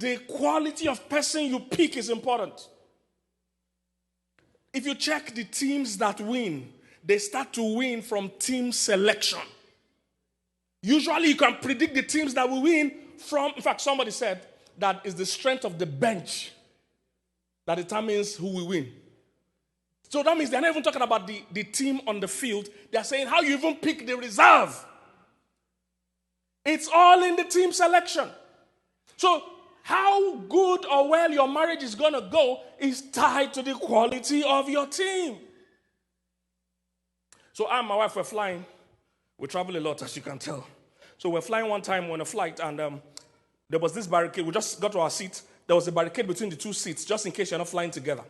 the quality of person you pick is important. If you check the teams that win, they start to win from team selection. Usually you can predict the teams that will win from, in fact, somebody said that is the strength of the bench that determines who will win. So that means they're not even talking about the team on the field. They're saying how you even pick the reserve. It's all in the team selection. So how good or well your marriage is going to go is tied to the quality of your team. So I and my wife were flying. We travel a lot, as you can tell. So we're flying one time on a flight, and there was this barricade. We just got to our seat. There was a barricade between the two seats, just in case you're not flying together.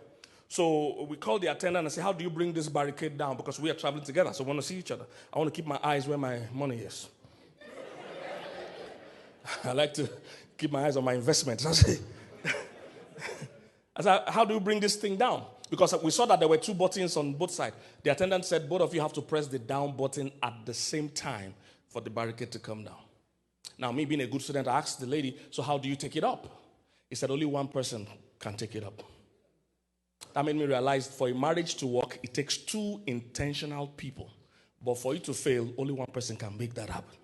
So we called the attendant and said, how do you bring this barricade down? Because we are traveling together, so we want to see each other. I want to keep my eyes where my money is. I like to keep my eyes on my investments. I said, how do you bring this thing down? Because we saw that there were two buttons on both sides. The attendant said, both of you have to press the down button at the same time for the barricade to come down. Now, me being a good student, I asked the lady, so how do you take it up? He said, only one person can take it up. That made me realize for a marriage to work, it takes two intentional people. But for it to fail, only one person can make that happen.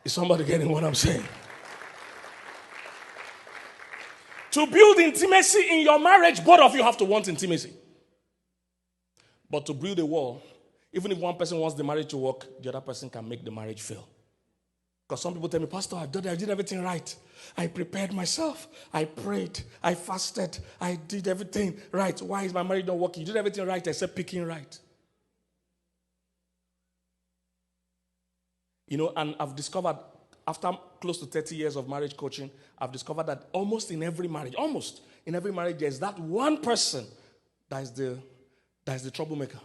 Is somebody getting what I'm saying? To build intimacy in your marriage, both of you have to want intimacy. But to build a wall, even if one person wants the marriage to work, the other person can make the marriage fail. Because some people tell me, Pastor, I did everything right. I prepared myself. I prayed. I fasted. I did everything right. Why is my marriage not working? You did everything right except picking right. You know, and I've discovered, after close to 30 years of marriage coaching, I've discovered that almost in every marriage, there's that one person that is the troublemaker.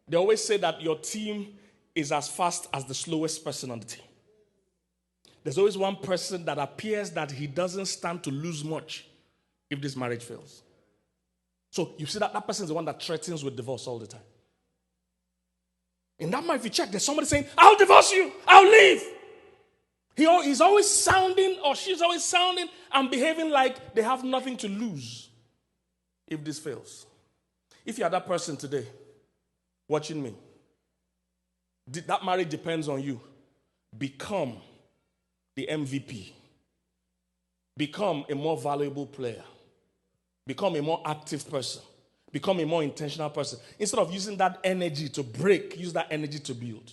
They always say that your team is as fast as the slowest person on the team. There's always one person that appears that he doesn't stand to lose much if this marriage fails. So you see that person is the one that threatens with divorce all the time. In that marriage, if you check, there's somebody saying, I'll divorce you, I'll leave. He's always sounding, or she's always sounding and behaving like they have nothing to lose if this fails. If you are that person today, watching me, that marriage depends on you. Become the MVP. Become a more valuable player. Become a more active person. Become a more intentional person. Instead of using that energy to break, use that energy to build.